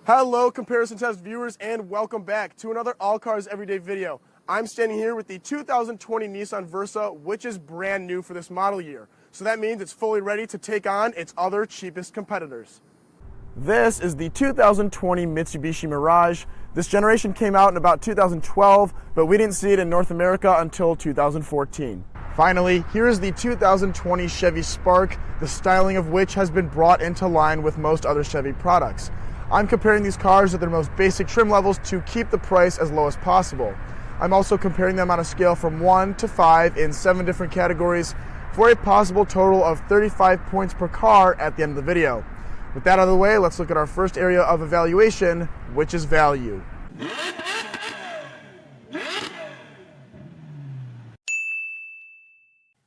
Hello Comparison Test viewers, and welcome back to another All Cars Everyday video. I'm standing here with the 2020 Nissan Versa, which is brand new for this model year. So that means it's fully ready to take on its other cheapest competitors. This is the 2020 Mitsubishi Mirage. This generation came out in about 2012, but we didn't see it in North America until 2014. Finally, here is the 2020 Chevy Spark, the styling of which has been brought into line with most other Chevy products. I'm comparing these cars at their most basic trim levels to keep the price as low as possible. I'm also comparing them on a scale from 1 to 5 in 7 different categories for a possible total of 35 points per car at the end of the video. With that out of the way, let's look at our first area of evaluation, which is value.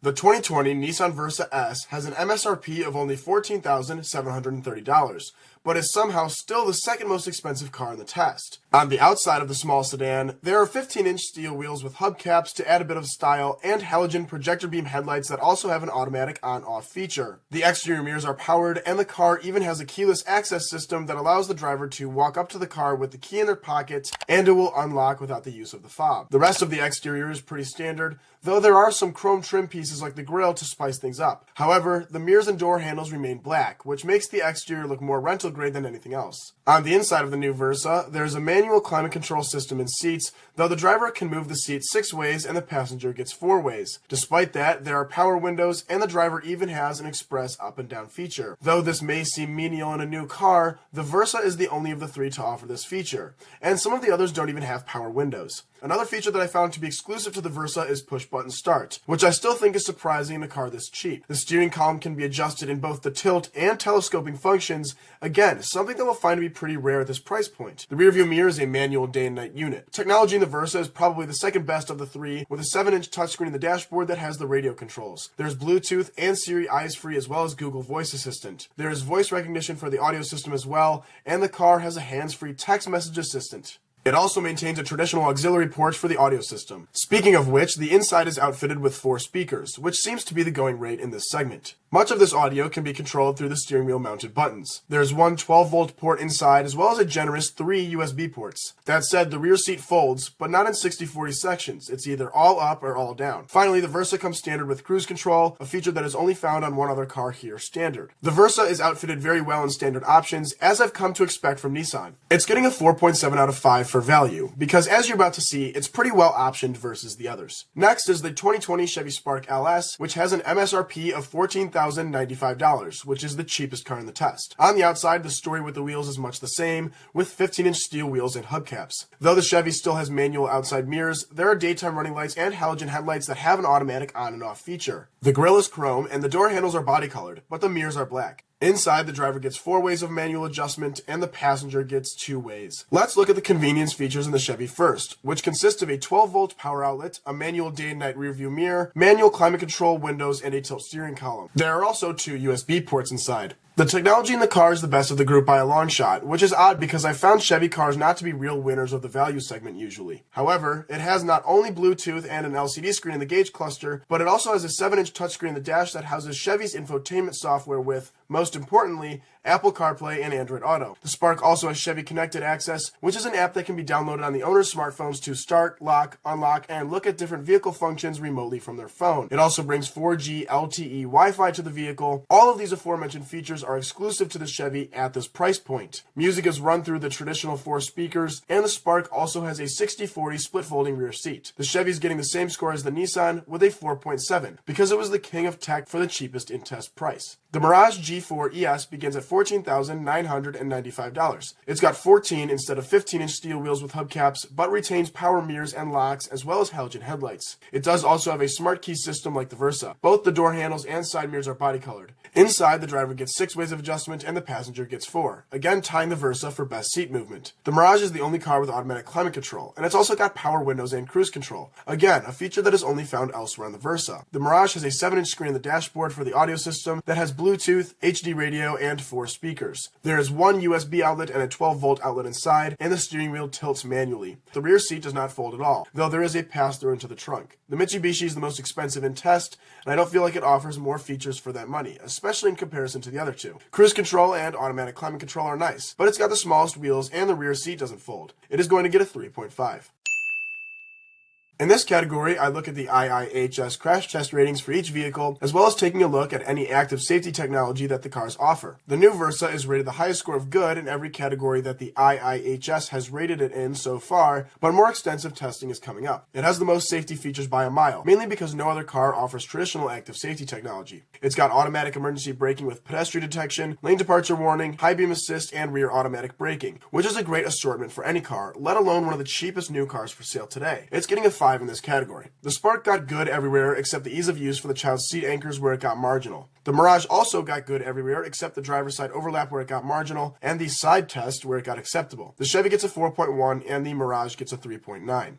The 2020 Nissan Versa S has an MSRP of only $14,730, but is somehow still the second most expensive car in the test. On the outside of the small sedan, there are 15-inch steel wheels with hubcaps to add a bit of style and halogen projector beam headlights that also have an automatic on-off feature. The exterior mirrors are powered, and the car even has a keyless access system that allows the driver to walk up to the car with the key in their pocket, and it will unlock without the use of the fob. The rest of the exterior is pretty standard, though there are some chrome trim pieces like the grille to spice things up. However, the mirrors and door handles remain black, which makes the exterior look more rental grade than anything else. On the inside of the new Versa, there's a manual climate control system in seats, though the driver can move the seat 6 ways and the passenger gets 4 ways. Despite that, there are power windows, and the driver even has an express up and down feature. Though this may seem menial in a new car, the Versa is the only of the 3 to offer this feature, and some of the others don't even have power windows. Another feature that I found to be exclusive to the Versa is push-button start, which I still think is surprising in a car this cheap. The steering column can be adjusted in both the tilt and telescoping functions, again, something that we'll find to be pretty rare at this price point. The rearview mirror is a manual day and night unit. Technology in the Versa is probably the second best of the 3, with a 7-inch touchscreen in the dashboard that has the radio controls. There's Bluetooth and Siri Eyes Free, as well as Google Voice Assistant. There is voice recognition for the audio system as well, and the car has a hands-free text message assistant. It also maintains a traditional auxiliary port for the audio system. Speaking of which, the inside is outfitted with 4 speakers, which seems to be the going rate in this segment. Much of this audio can be controlled through the steering wheel mounted buttons. There's one 12-volt port inside, as well as a generous 3 USB ports. That said, the rear seat folds, but not in 60/40 sections. It's either all up or all down. Finally, the Versa comes standard with cruise control, a feature that is only found on one other car here standard. The Versa is outfitted very well in standard options, as I've come to expect from Nissan. It's getting a 4.7 out of 5 for value, because as you're about to see, it's pretty well optioned versus the others. Next is the 2020 Chevy Spark LS, which has an MSRP of $14,095, which is the cheapest car in the test. On the outside, the story with the wheels is much the same, with 15-inch steel wheels and hubcaps. Though the Chevy still has manual outside mirrors, there are daytime running lights and halogen headlights that have an automatic on and off feature. The grille is chrome, and the door handles are body colored, but the mirrors are black. Inside, the driver gets 4 ways of manual adjustment, and the passenger gets 2 ways. Let's look at the convenience features in the Chevy first, which consist of a 12-volt power outlet, a manual day and night rearview mirror, manual climate control windows, and a tilt steering column. There are also 2 USB ports inside. The technology in the car is the best of the group by a long shot, which is odd because I found Chevy cars not to be real winners of the value segment usually. However, it has not only Bluetooth and an LCD screen in the gauge cluster, but it also has a 7-inch touchscreen in the dash that houses Chevy's infotainment software with, most importantly, Apple CarPlay and Android Auto. The Spark also has Chevy Connected Access, which is an app that can be downloaded on the owner's smartphones to start, lock, unlock, and look at different vehicle functions remotely from their phone. It also brings 4G LTE Wi-Fi to the vehicle. All of these aforementioned features are exclusive to the Chevy at this price point. Music is run through the traditional 4 speakers, and the Spark also has a 60/40 split folding rear seat. The Chevy's getting the same score as the Nissan with a 4.7, because it was the king of tech for the cheapest in-test price. The Mirage G4 ES begins at $14,995. It's got 14 instead of 15-inch steel wheels with hubcaps, but retains power mirrors and locks as well as halogen headlights. It does also have a smart key system like the Versa. Both the door handles and side mirrors are body colored. Inside, the driver gets 6 ways of adjustment and the passenger gets 4, again tying the Versa for best seat movement. The Mirage is the only car with automatic climate control, and it's also got power windows and cruise control, again a feature that is only found elsewhere on the Versa. The Mirage has a 7-inch screen in the dashboard for the audio system that has Bluetooth, HD radio, and 4 speakers. There is one USB outlet and a 12-volt outlet inside, and the steering wheel tilts manually. The rear seat does not fold at all, though there is a pass-through into the trunk. The Mitsubishi is the most expensive in test, and I don't feel like it offers more features for that money, especially in comparison to the other two. Cruise control and automatic climate control are nice, but it's got the smallest wheels and the rear seat doesn't fold. It is going to get a 3.5. In this category, I look at the IIHS crash test ratings for each vehicle, as well as taking a look at any active safety technology that the cars offer. The new Versa is rated the highest score of good in every category that the IIHS has rated it in so far, but more extensive testing is coming up. It has the most safety features by a mile, mainly because no other car offers traditional active safety technology. It's got automatic emergency braking with pedestrian detection, lane departure warning, high beam assist, and rear automatic braking, which is a great assortment for any car, let alone one of the cheapest new cars for sale today. It's getting a 5 in this category. The Spark got good everywhere except the ease of use for the child's seat anchors where it got marginal. The Mirage also got good everywhere except the driver's side overlap where it got marginal and the side test where it got acceptable. The Chevy gets a 4.1 and the Mirage gets a 3.9.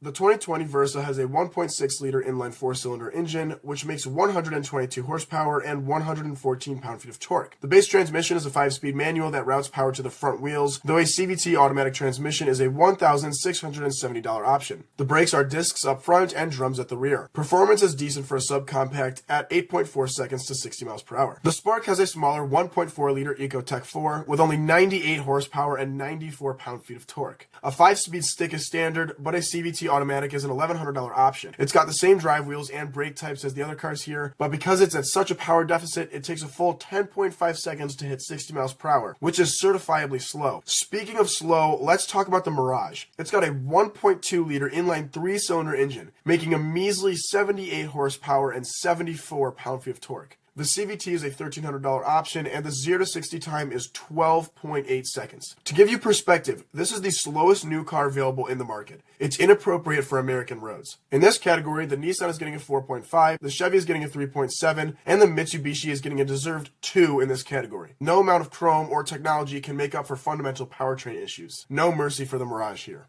The 2020 Versa has a 1.6-liter inline 4-cylinder engine, which makes 122 horsepower and 114 pound-feet of torque. The base transmission is a 5-speed manual that routes power to the front wheels, though a CVT automatic transmission is a $1,670 option. The brakes are discs up front and drums at the rear. Performance is decent for a subcompact at 8.4 seconds to 60 miles per hour. The Spark has a smaller 1.4-liter Ecotec 4 with only 98 horsepower and 94 pound-feet of torque. A 5-speed stick is standard, but a CVT automatic is an $1,100 option. It's got the same drive wheels and brake types as the other cars here, but because it's at such a power deficit, it takes a full 10.5 seconds to hit 60 miles per hour, which is certifiably slow. Speaking of slow, let's talk about the Mirage. It's got a 1.2-liter inline 3-cylinder engine, making a measly 78 horsepower and 74 pound-feet of torque. The CVT is a $1,300 option, and the 0 to 60 time is 12.8 seconds. To give you perspective, this is the slowest new car available in the market. It's inappropriate for American roads. In this category, the Nissan is getting a 4.5, the Chevy is getting a 3.7, and the Mitsubishi is getting a deserved 2 in this category. No amount of chrome or technology can make up for fundamental powertrain issues. No mercy for the Mirage here.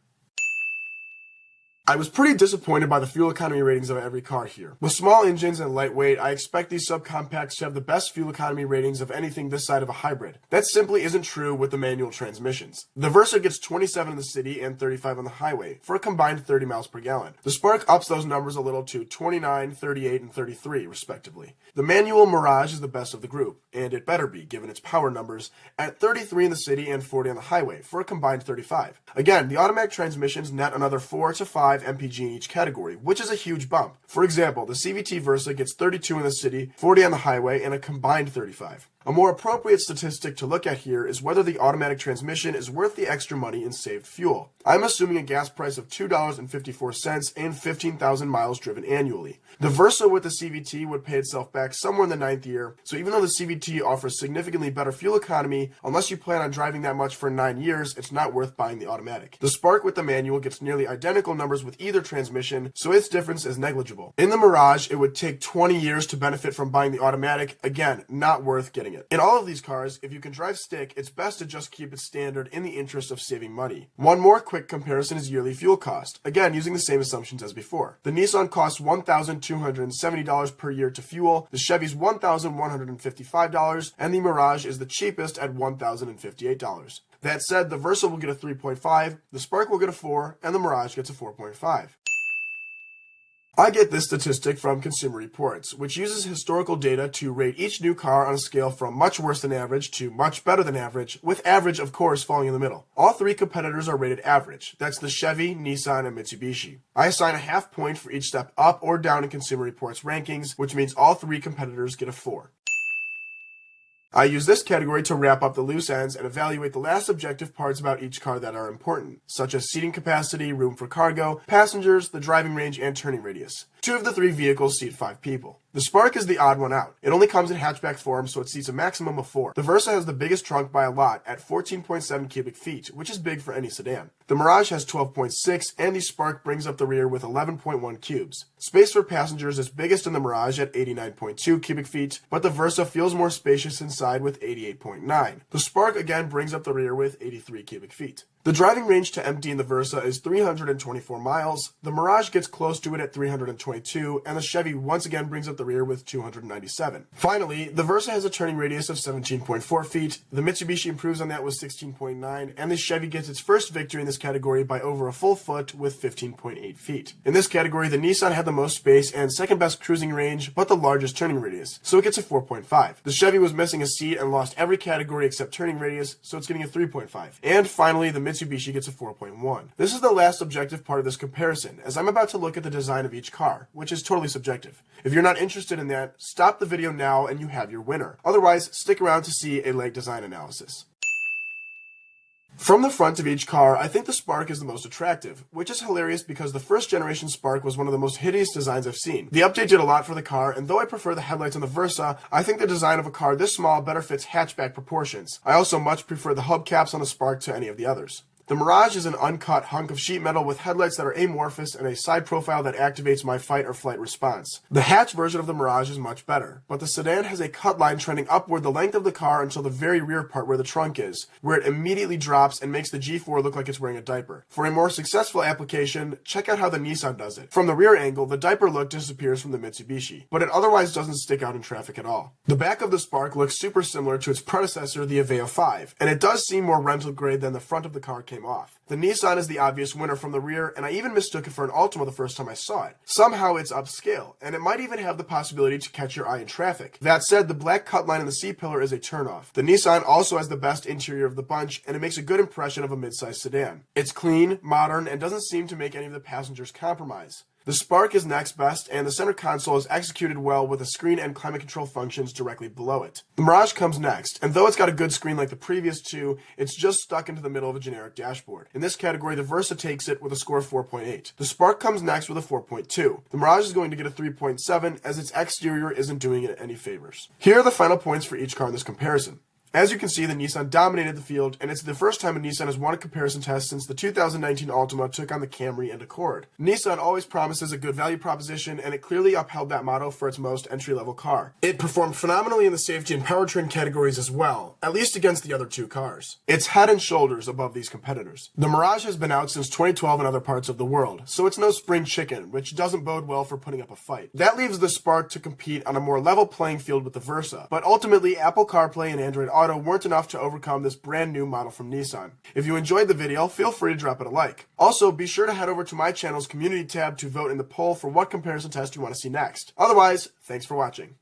I was pretty disappointed by the fuel economy ratings of every car here. With small engines and lightweight, I expect these subcompacts to have the best fuel economy ratings of anything this side of a hybrid. That simply isn't true with the manual transmissions. The Versa gets 27 in the city and 35 on the highway, for a combined 30 miles per gallon. The Spark ups those numbers a little to 29, 38, and 33, respectively. The manual Mirage is the best of the group, and it better be, given its power numbers, at 33 in the city and 40 on the highway, for a combined 35. Again, the automatic transmissions net another 4 to 5 mpg in each category, which is a huge bump. For example, the CVT Versa gets 32 in the city, 40 on the highway, and a combined 35. A more appropriate statistic to look at here is whether the automatic transmission is worth the extra money in saved fuel. I'm assuming a gas price of $2.54 and 15,000 miles driven annually. The Versa with the CVT would pay itself back somewhere in the 9th year, so even though the CVT offers significantly better fuel economy, unless you plan on driving that much for 9 years, it's not worth buying the automatic. The Spark with the manual gets nearly identical numbers with either transmission, so its difference is negligible. In the Mirage, it would take 20 years to benefit from buying the automatic. Again, not worth getting it. In all of these cars, if you can drive stick, it's best to just keep it standard in the interest of saving money. One more quick comparison is yearly fuel cost, again using the same assumptions as before. The Nissan costs $1,270 per year to fuel, the Chevy's $1,155, and the Mirage is the cheapest at $1,058. That said, the Versa will get a 3.5, the Spark will get a 4, and the Mirage gets a 4.5. I get this statistic from Consumer Reports, which uses historical data to rate each new car on a scale from much worse than average to much better than average, with average, of course, falling in the middle. All 3 competitors are rated average. That's the Chevy, Nissan, and Mitsubishi. I assign a half point for each step up or down in Consumer Reports rankings, which means all 3 competitors get a 4. I use this category to wrap up the loose ends and evaluate the last objective parts about each car that are important, such as seating capacity, room for cargo, passengers, the driving range, and turning radius. 2 of the 3 vehicles seat 5 people. The Spark is the odd one out. It only comes in hatchback form, so it seats a maximum of 4. The Versa has the biggest trunk by a lot at 14.7 cubic feet, which is big for any sedan. The Mirage has 12.6, and the Spark brings up the rear with 11.1 cubes. Space for passengers is biggest in the Mirage at 89.2 cubic feet, but the Versa feels more spacious inside with 88.9. The Spark again brings up the rear with 83 cubic feet. The driving range to empty in the Versa is 324 miles. The Mirage gets close to it at 320 222, and the Chevy once again brings up the rear with 297. Finally, the Versa has a turning radius of 17.4 feet, the Mitsubishi improves on that with 16.9, and the Chevy gets its first victory in this category by over a full foot with 15.8 feet. In this category, the Nissan had the most space and second best cruising range, but the largest turning radius, so it gets a 4.5. The Chevy was missing a seat and lost every category except turning radius, so it's getting a 3.5. And finally, the Mitsubishi gets a 4.1. This is the last objective part of this comparison, as I'm about to look at the design of each car, which is totally subjective. If you're not interested in that, stop the video now and you have your winner. Otherwise, stick around to see a late design analysis. From the front of each car, I think the Spark is the most attractive, which is hilarious because the first generation Spark was one of the most hideous designs I've seen. The update did a lot for the car, and though I prefer the headlights on the Versa, I think the design of a car this small better fits hatchback proportions. I also much prefer the hubcaps on the Spark to any of the others. The Mirage is an uncut hunk of sheet metal with headlights that are amorphous and a side profile that activates my fight or flight response. The hatch version of the Mirage is much better, but the sedan has a cut line trending upward the length of the car until the very rear part where the trunk is, where it immediately drops and makes the G4 look like it's wearing a diaper. For a more successful application, check out how the Nissan does it. From the rear angle, the diaper look disappears from the Mitsubishi, but it otherwise doesn't stick out in traffic at all. The back of the Spark looks super similar to its predecessor, the Aveo 5, and it does seem more rental grade than the front of the car came off. The Nissan is the obvious winner from the rear, and I even mistook it for an Altima the first time I saw it. Somehow it's upscale, and it might even have the possibility to catch your eye in traffic. That said, the black cut line in the C-pillar is a turnoff. The Nissan also has the best interior of the bunch, and it makes a good impression of a mid-size sedan. It's clean, modern, and doesn't seem to make any of the passengers compromise. The Spark is next best, and the center console is executed well with a screen and climate control functions directly below it. The Mirage comes next, and though it's got a good screen like the previous two, it's just stuck into the middle of a generic dashboard. In this category, the Versa takes it with a score of 4.8. The Spark comes next with a 4.2. The Mirage is going to get a 3.7, as its exterior isn't doing it any favors. Here are the final points for each car in this comparison. As you can see, the Nissan dominated the field, and it's the first time a Nissan has won a comparison test since the 2019 Altima took on the Camry and Accord. Nissan always promises a good value proposition, and it clearly upheld that motto for its most entry-level car. It performed phenomenally in the safety and powertrain categories as well, at least against the other two cars. It's head and shoulders above these competitors. The Mirage has been out since 2012 in other parts of the world, so it's no spring chicken, which doesn't bode well for putting up a fight. That leaves the Spark to compete on a more level playing field with the Versa, but ultimately Apple CarPlay and Android Auto weren't enough to overcome this brand new model from Nissan. If you enjoyed the video, feel free to drop it a like. Also, be sure to head over to my channel's community tab to vote in the poll for what comparison test you want to see next. Otherwise, thanks for watching.